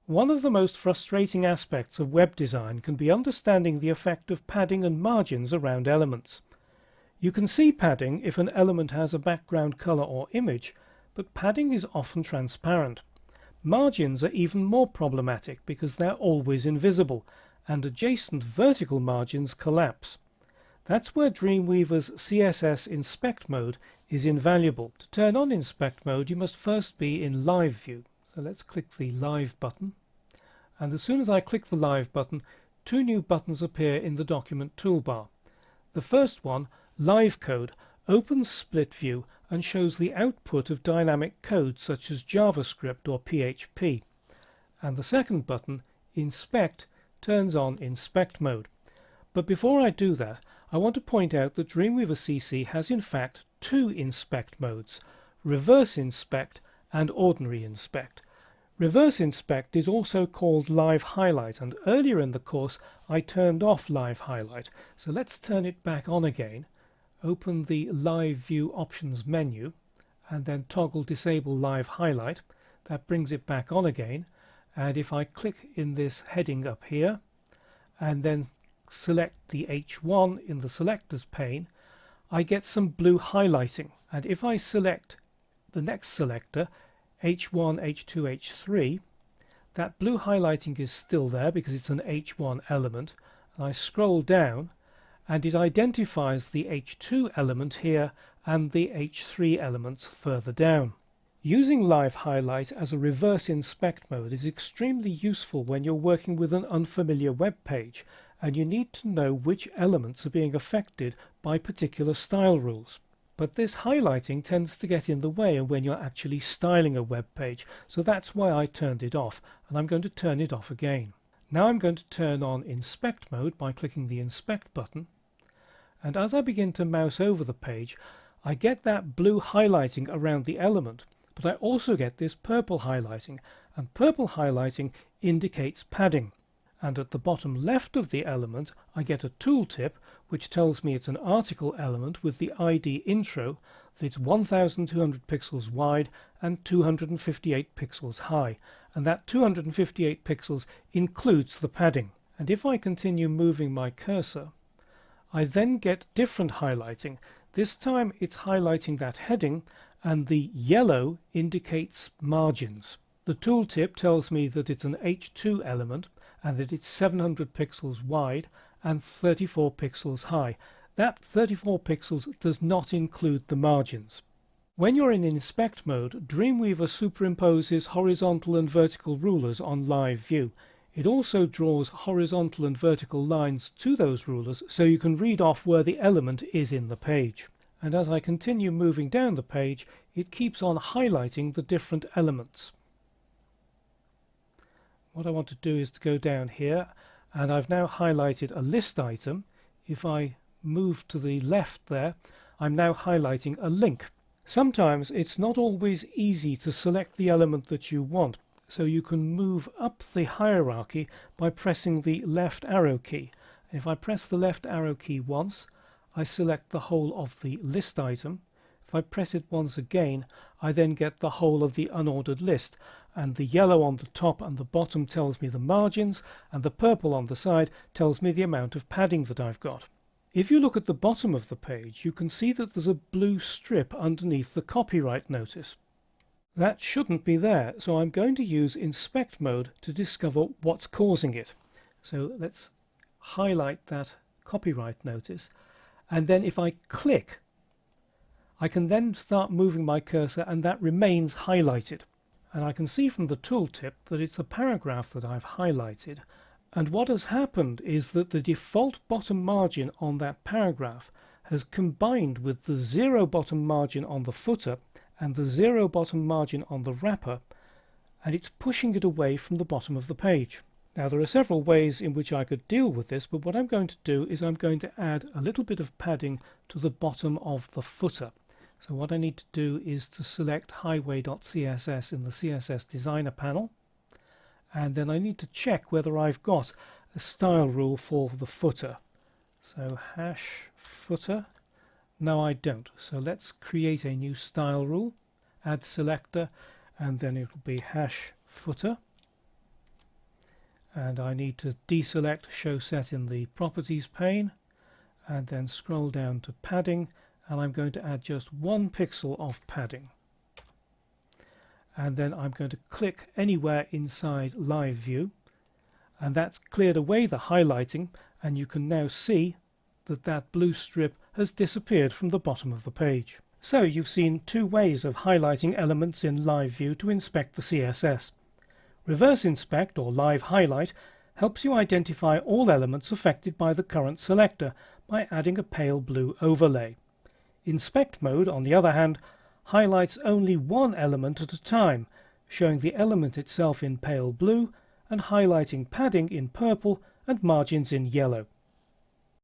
One of the most frustrating aspects of web design can be understanding the effect of padding and margins around elements. You can see padding if an element has a background color or image, but padding is often transparent. Margins are even more problematic because they're always invisible, and adjacent vertical margins collapse. That's where Dreamweaver's CSS Inspect mode is invaluable. To turn on Inspect mode, you must first be in Live View. So let's click the Live button. And as soon as I click the Live button, two new buttons appear in the document toolbar. The first one, Live Code, opens Split View and shows the output of dynamic code such as JavaScript or PHP. And the second button, Inspect, turns on Inspect mode. But before I do that, I want to point out that Dreamweaver CC has in fact two Inspect modes, Reverse Inspect and Ordinary Inspect. Reverse Inspect is also called Live Highlight, and earlier in the course I turned off Live Highlight, so let's turn it back on again. Open the Live View Options menu and then toggle Disable Live Highlight. That brings it back on again, and if I click in this heading up here and then select the H1 in the selectors pane, I get some blue highlighting, and if I select the next selector, H1, H2, H3, that blue highlighting is still there because it's an H1 element, and I scroll down and it identifies the H2 element here and the H3 elements further down. Using Live Highlight as a reverse inspect mode is extremely useful when you're working with an unfamiliar web page and you need to know which elements are being affected by particular style rules. But this highlighting tends to get in the way when you're actually styling a web page, so that's why I turned it off, and I'm going to turn it off again. Now I'm going to turn on Inspect mode by clicking the Inspect button, and as I begin to mouse over the page, I get that blue highlighting around the element, but I also get this purple highlighting, and purple highlighting indicates padding. And at the bottom left of the element I get a tooltip which tells me it's an article element with the ID intro, that it's 1200 pixels wide and 258 pixels high, and that 258 pixels includes the padding. And if I continue moving my cursor, I then get different highlighting. This time it's highlighting that heading, and the yellow indicates margins. The tooltip tells me that it's an H2 element and that it's 700 pixels wide and 34 pixels high. That 34 pixels does not include the margins. When you're in Inspect mode, Dreamweaver superimposes horizontal and vertical rulers on Live View. It also draws horizontal and vertical lines to those rulers so you can read off where the element is in the page. And as I continue moving down the page, it keeps on highlighting the different elements. What I want to do is to go down here, and I've now highlighted a list item. If I move to the left there, I'm now highlighting a link. Sometimes it's not always easy to select the element that you want, so you can move up the hierarchy by pressing the left arrow key. If I press the left arrow key once, I select the whole of the list item. If I press it once again, I then get the whole of the unordered list, and the yellow on the top and the bottom tells me the margins, and the purple on the side tells me the amount of padding that I've got. If you look at the bottom of the page, you can see that there's a blue strip underneath the copyright notice. That shouldn't be there, so I'm going to use Inspect mode to discover what's causing it. So let's highlight that copyright notice, and then if I click, I can then start moving my cursor and that remains highlighted. And I can see from the tooltip that it's a paragraph that I've highlighted, and what has happened is that the default bottom margin on that paragraph has combined with the zero bottom margin on the footer and the zero bottom margin on the wrapper, and it's pushing it away from the bottom of the page. Now there are several ways in which I could deal with this, but what I'm going to do is I'm going to add a little bit of padding to the bottom of the footer. So what I need to do is to select highway.css in the CSS Designer panel, and then I need to check whether I've got a style rule for the footer. So hash footer. No, I don't. So let's create a new style rule, add selector, and then it will be hash footer. and I need to deselect Show Set in the Properties pane and then scroll down to Padding, and I'm going to add just 1 pixel of padding. And then I'm going to click anywhere inside Live View, and that's cleared away the highlighting, and you can now see that that blue strip has disappeared from the bottom of the page. So you've seen 2 ways of highlighting elements in Live View to inspect the CSS. Reverse Inspect or Live Highlight helps you identify all elements affected by the current selector by adding a pale blue overlay. Inspect Mode, on the other hand, highlights only one element at a time, showing the element itself in pale blue and highlighting padding in purple and margins in yellow.